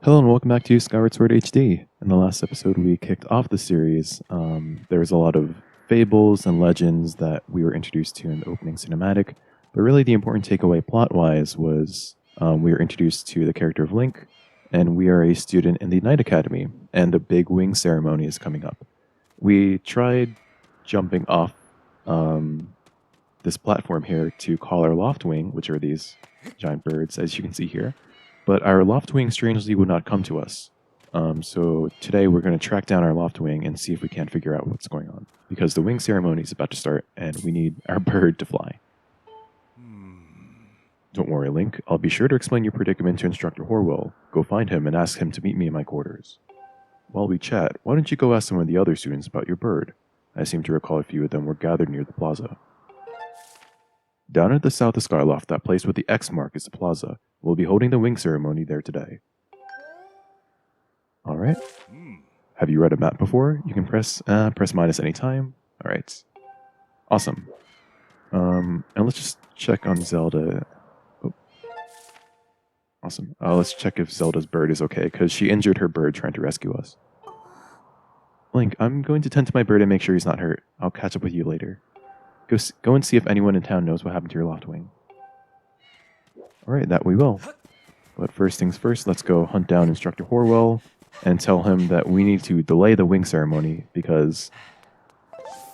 Hello and welcome back to Skyward Sword HD. In the last episode, we kicked off the series. There was a lot of fables and legends that we were introduced to in the opening cinematic, but really the important takeaway plot-wise was we were introduced to the character of Link, and we are a student in the Knight Academy, and the big wing ceremony is coming up. We tried jumping off this platform here to call our Loftwing, which are these giant birds, as you can see here. But our Loftwing strangely would not come to us. So today we're going to track down our Loftwing and see if we can't figure out what's going on. Because the wing ceremony is about to start and we need our bird to fly. Don't worry, Link. I'll be sure to explain your predicament to Instructor Horwell. Go find him and ask him to meet me in my quarters. While we chat, why don't you go ask some of the other students about your bird? I seem to recall a few of them were gathered near the plaza. Down at the south of Skyloft, that place with the X mark is the plaza. We'll be holding the wing ceremony there today. Alright. Have you read a map before? You can press minus anytime. Alright. Awesome. And let's just check on Zelda. Oh. Awesome. Let's check if Zelda's bird is okay, because she injured her bird trying to rescue us. Link, I'm going to tend to my bird and make sure he's not hurt. I'll catch up with you later. Go and see if anyone in town knows what happened to your Loftwing. Alright, that we will. But first things first, let's go hunt down Instructor Horwell and tell him that we need to delay the wing ceremony because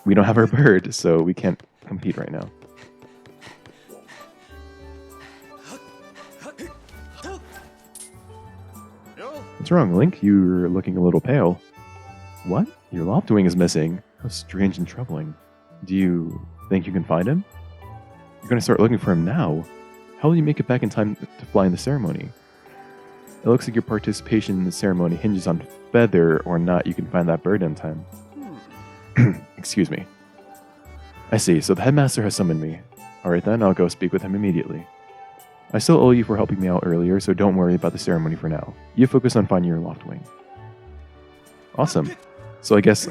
we don't have our bird, so we can't compete right now. What's wrong, Link? You're looking a little pale. What? Your Loftwing is missing? How strange and troubling. Do you think you can find him? You're going to start looking for him now? How will you make it back in time to fly in the ceremony? It looks like your participation in the ceremony hinges on whether or not you can find that bird in time. Excuse me. I see, so the headmaster has summoned me. Alright then, I'll go speak with him immediately. I still owe you for helping me out earlier, so don't worry about the ceremony for now. You focus on finding your Loftwing. Awesome. So I guess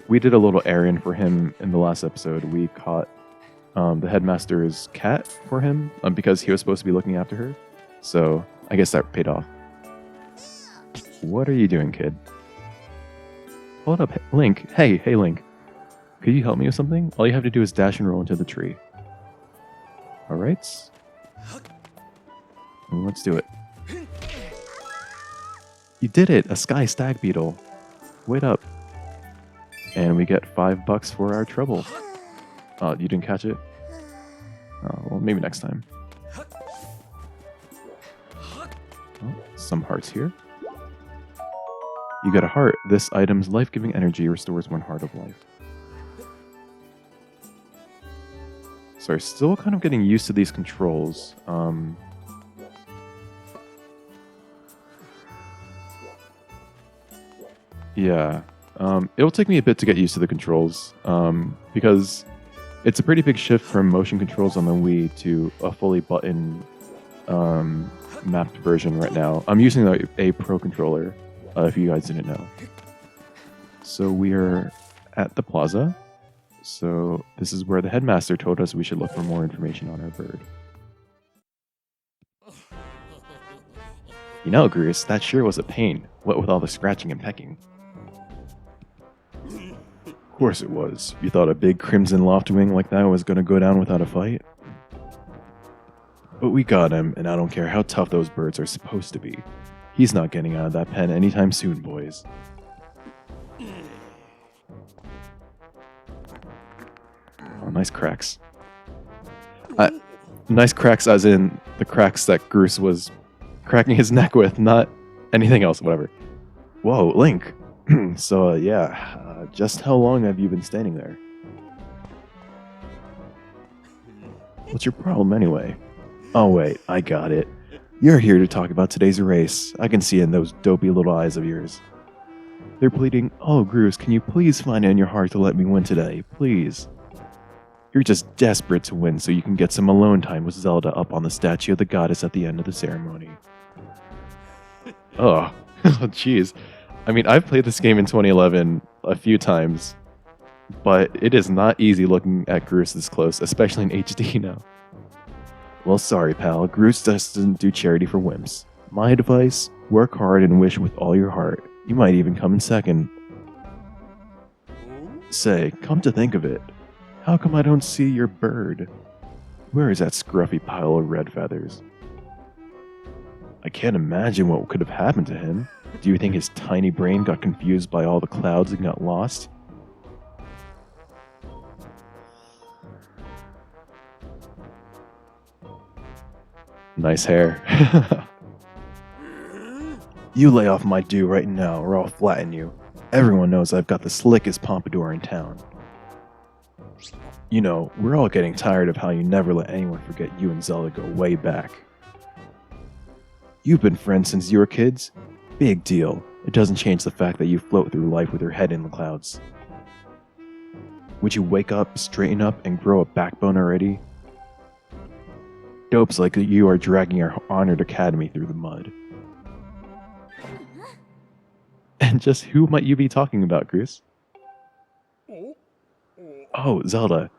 we did a little errand for him in the last episode. We caught the headmaster's cat for him because he was supposed to be looking after her. So I guess that paid off. What are you doing, kid? Hold up, Link. Hey, Link. Could you help me with something? All you have to do is dash and roll into the tree. Alright. Let's do it. You did it! A sky stag beetle. Wait up. And we get $5 for our trouble. Oh, you didn't catch it? Oh, well, maybe next time. Oh, some hearts here. You got a heart. This item's life-giving energy restores 1 heart of life. Sorry, still kind of getting used to these controls. Yeah. It'll take me a bit to get used to the controls, because it's a pretty big shift from motion controls on the Wii to a fully button mapped version right now. I'm using a Pro controller, if you guys didn't know. So we are at the plaza. So this is where the headmaster told us we should look for more information on our bird. You know, Groose, that sure was a pain, what with all the scratching and pecking. Of course it was. You thought a big crimson Loftwing like that was going to go down without a fight? But we got him, and I don't care how tough those birds are supposed to be. He's not getting out of that pen anytime soon, boys. Oh, nice cracks. Nice cracks as in the cracks that Groose was cracking his neck with, not anything else, whatever. Whoa, Link. So, just how long have you been standing there? What's your problem anyway? Oh wait, I got it. You're here to talk about today's race. I can see it in those dopey little eyes of yours. They're pleading, oh Groose, can you please find it in your heart to let me win today, please? You're just desperate to win so you can get some alone time with Zelda up on the statue of the goddess at the end of the ceremony. Oh, jeez. I mean, I've played this game in 2011 a few times, but it is not easy looking at Groose this close, especially in HD now. Well, sorry, pal. Groose doesn't do charity for wimps. My advice? Work hard and wish with all your heart. You might even come in second. Say, come to think of it, how come I don't see your bird? Where is that scruffy pile of red feathers? I can't imagine what could have happened to him. Do you think his tiny brain got confused by all the clouds and got lost? Nice hair. You lay off my due right now or I'll flatten you. Everyone knows I've got the slickest pompadour in town. You know, we're all getting tired of how you never let anyone forget you and Zelda go way back. You've been friends since you were kids? Big deal. It doesn't change the fact that you float through life with your head in the clouds. Would you wake up, straighten up, and grow a backbone already? Dopes like you are dragging our honored academy through the mud. And just who might you be talking about, Groose? Oh, Zelda.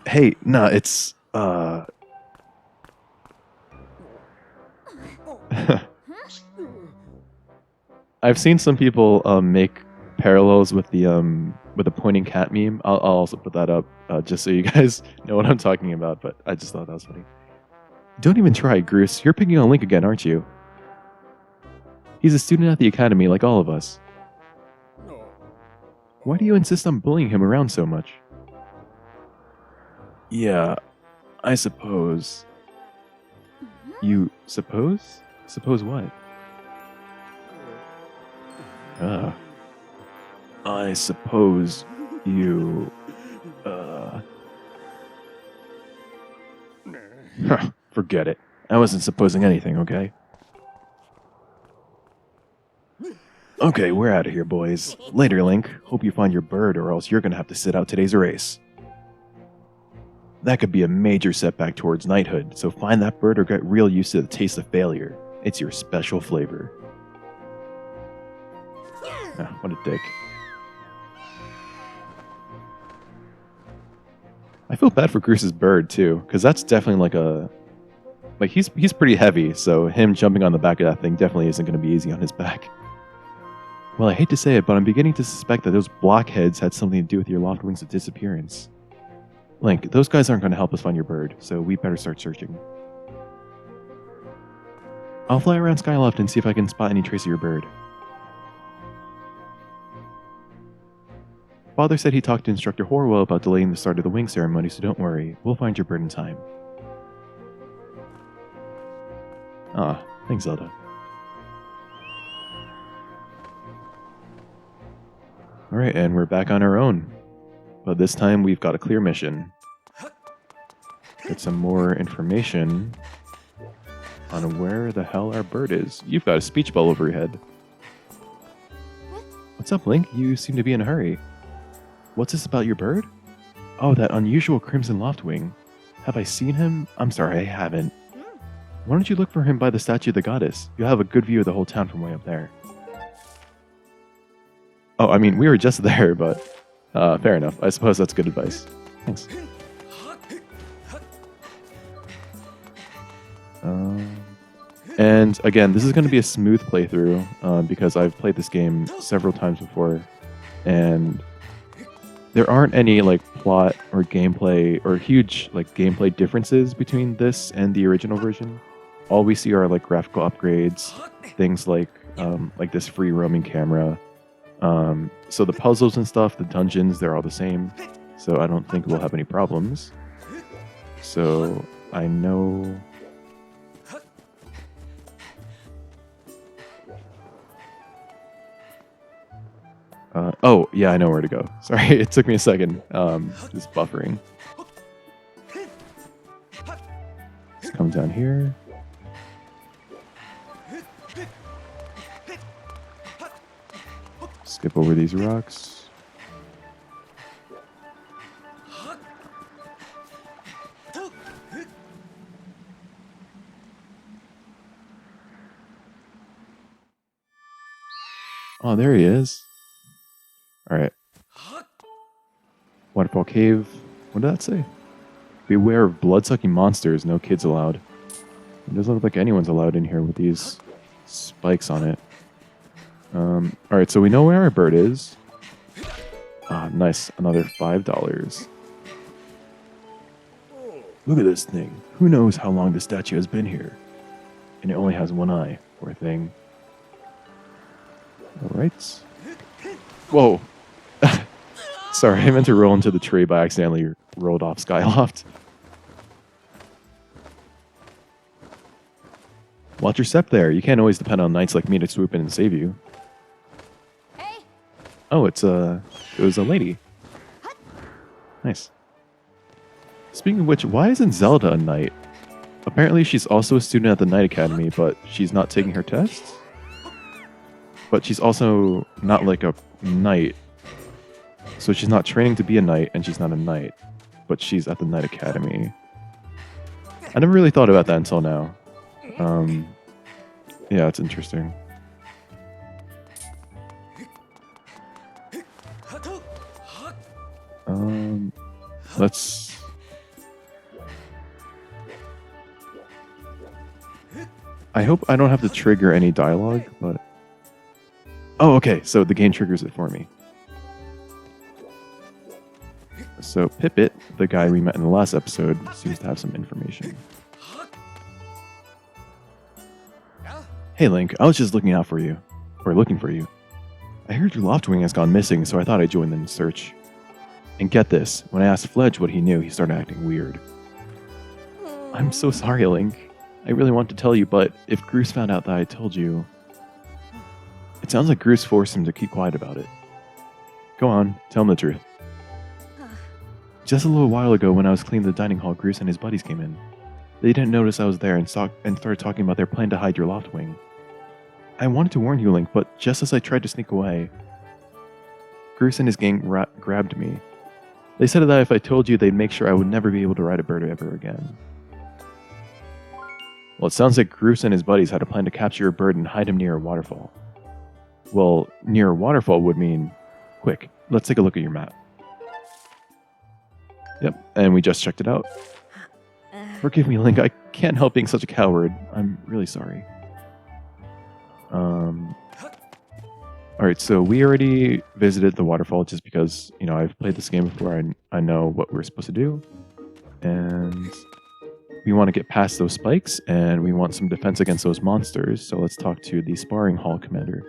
Hey, nah, it's, I've seen some people make parallels with the pointing cat meme. I'll also put that up just so you guys know what I'm talking about, but I just thought that was funny. Don't even try, Groose. You're picking on Link again, aren't you? He's a student at the academy like all of us. Why do you insist on bullying him around so much? Yeah, I suppose. You suppose? Suppose what? I suppose you, Forget it. I wasn't supposing anything, okay? Okay, we're out of here, boys. Later, Link. Hope you find your bird or else you're gonna have to sit out today's race. That could be a major setback towards knighthood, so find that bird or get real used to the taste of failure. It's your special flavor. Ah, what a dick. I feel bad for Groose's bird, too, because that's definitely like a... Like, he's pretty heavy, so him jumping on the back of that thing definitely isn't going to be easy on his back. Well, I hate to say it, but I'm beginning to suspect that those blockheads had something to do with your Loftwing's disappearance. Link, those guys aren't going to help us find your bird, so we better start searching. I'll fly around Skyloft and see if I can spot any trace of your bird. Father said he talked to Instructor Horwell about delaying the start of the wing ceremony, so don't worry, we'll find your bird in time. Ah, thanks, Zelda. Alright, and we're back on our own. But this time we've got a clear mission. Get some more information on where the hell our bird is. You've got a speech bubble over your head. What's up, Link? You seem to be in a hurry. What's this about your bird? Oh, that unusual crimson Loftwing. Have I seen him? I'm sorry, I haven't. Why don't you look for him by the statue of the goddess? You'll have a good view of the whole town from way up there. Oh, I mean, we were just there, but fair enough. I suppose that's good advice. Thanks. And again, this is going to be a smooth playthrough because I've played this game several times before, and there aren't any like plot or gameplay or huge like gameplay differences between this and the original version. All we see are like graphical upgrades, things like this free roaming camera. So the puzzles and stuff, the dungeons, they're all the same. So I don't think we'll have any problems. So I know. Oh, yeah, I know where to go. Sorry, it took me a second. Just buffering. Let's come down here. Skip over these rocks. Oh, there he is. Alright. Waterfall Cave. What did that say? Beware of blood-sucking monsters, no kids allowed. It doesn't look like anyone's allowed in here with these spikes on it. Alright, so we know where our bird is. Ah, nice. Another $5. Look at this thing. Who knows how long the statue has been here? And it only has one eye, poor thing. Alright. Whoa. Sorry, I meant to roll into the tree, but I accidentally rolled off Skyloft. Watch your step there. You can't always depend on knights like me to swoop in and save you. Hey. Oh, it was a lady. Nice. Speaking of which, why isn't Zelda a knight? Apparently she's also a student at the Knight Academy, but she's not taking her tests? But she's also not like a knight. So she's not training to be a knight, and she's not a knight. But she's at the Knight Academy. I never really thought about that until now. Yeah, it's interesting. Let's... I hope I don't have to trigger any dialogue, but... Oh, okay, so the game triggers it for me. So Pippet, the guy we met in the last episode, seems to have some information. Hey Link, I was just looking out for you. Or looking for you. I heard your Loftwing has gone missing, so I thought I'd join in the search. And get this, when I asked Fledge what he knew, he started acting weird. I'm so sorry, Link. I really want to tell you, but if Groose found out that I told you... It sounds like Groose forced him to keep quiet about it. Go on, tell him the truth. Just a little while ago, when I was cleaning the dining hall, Groose and his buddies came in. They didn't notice I was there and started talking about their plan to hide your Loftwing. I wanted to warn you, Link, but just as I tried to sneak away, Groose and his gang grabbed me. They said that if I told you, they'd make sure I would never be able to ride a bird ever again. Well, it sounds like Groose and his buddies had a plan to capture a bird and hide him near a waterfall. Well, near a waterfall would mean... Quick, let's take a look at your map. Yep, and we just checked it out. Forgive me, Link, I can't help being such a coward. I'm really sorry. Alright, so we already visited the waterfall just because, you know, I've played this game before. I know what we're supposed to do. And we want to get past those spikes, and we want some defense against those monsters. So let's talk to the Sparring Hall commander.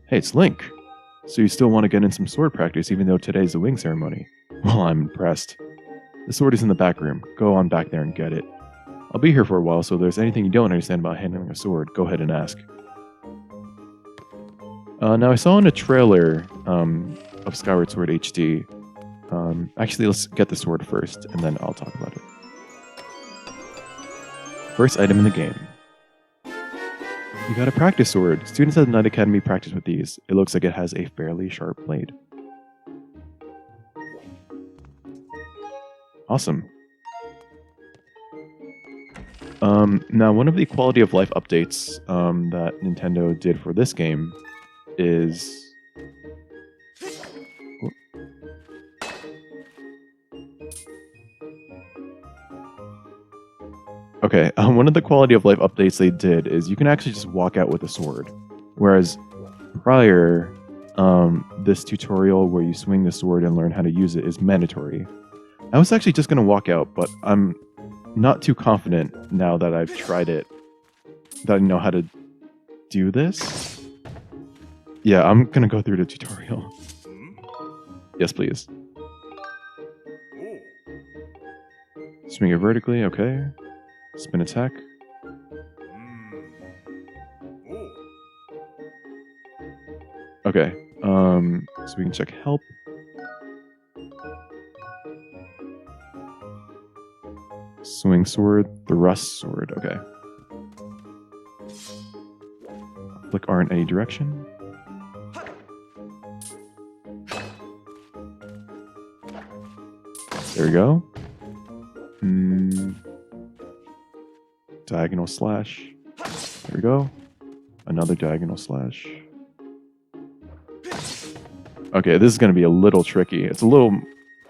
Hey, it's Link. So you still want to get in some sword practice even though today's the wing ceremony? Well, I'm impressed. The sword is in the back room. Go on back there and get it. I'll be here for a while, so if there's anything you don't understand about handling a sword, go ahead and ask. Now, I saw in a trailer of Skyward Sword HD. Actually, let's get the sword first, and then I'll talk about it. First item in the game. You got a practice sword. Students at the Knight Academy practice with these. It looks like it has a fairly sharp blade. Awesome. Now, one of the quality of life updates that Nintendo did for this game is... Okay, one of the quality of life updates they did is you can actually just walk out with a sword. Whereas prior, this tutorial where you swing the sword and learn how to use it is mandatory. I was actually just going to walk out, but I'm not too confident now that I've tried it, that I know how to do this. Yeah, I'm going to go through the tutorial. Yes, please. Swing it vertically, okay. Spin attack. Okay, so we can check help. Swing sword, thrust sword, okay. Flick R in any direction. There we go. Diagonal slash. There we go. Another diagonal slash. Okay, this is going to be a little tricky. It's a little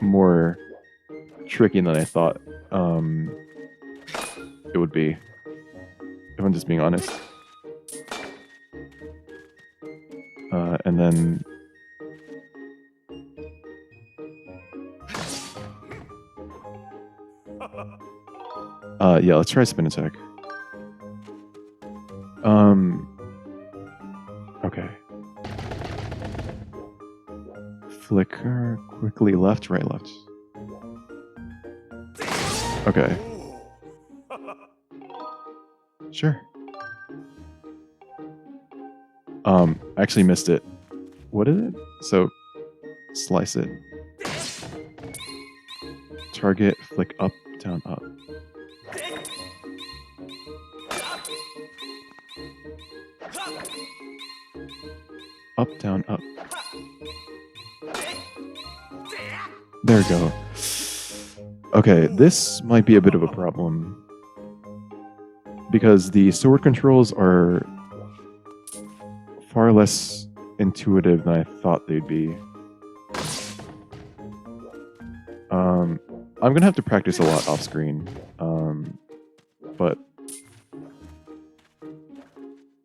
more tricky than I thought it would be, if I'm just being honest. And then... yeah, let's try spin attack. Okay. Flicker, quickly left, right, left. Okay. Sure. I actually missed it. What is it? So, slice it. Target, flick up, down, up. Up, down, up. There we go. Okay, this might be a bit of a problem. Because the sword controls are far less intuitive than I thought they'd be. I'm gonna have to practice a lot off screen. But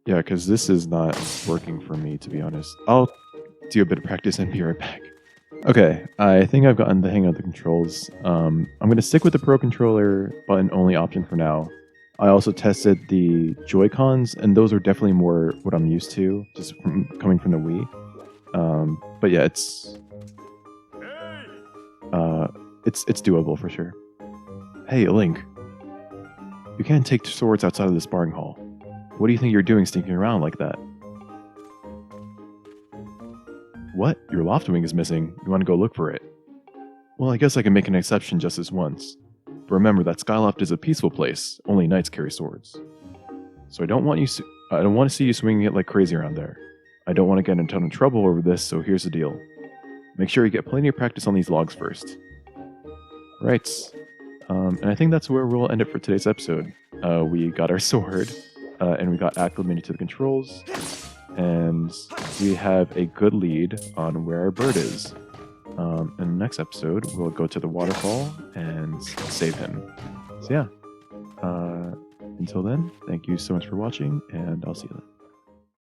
yeah, because this is not working for me, to be honest. I'll do a bit of practice and be right back. Okay, I think I've gotten the hang of the controls. I'm going to stick with the Pro Controller button only option for now. I also tested the Joy-Cons, and those are definitely more what I'm used to, just from coming from the Wii. But yeah, it's doable for sure. Hey, Link. You can't take swords outside of the Sparring Hall. What do you think you're doing sneaking around like that? What? Your Loftwing is missing. You want to go look for it? Well, I guess I can make an exception just this once. But remember that Skyloft is a peaceful place. Only knights carry swords. So I don't want to see you swinging it like crazy around there. I don't want to get in a ton of trouble over this, so here's the deal. Make sure you get plenty of practice on these logs first. Right. And I think that's where we'll end it for today's episode. We got our sword, and we got acclimated to the controls, and we have a good lead on where our bird is. In the next episode, we'll go to the waterfall and save him. So yeah, until then, thank you so much for watching, and I'll see you then.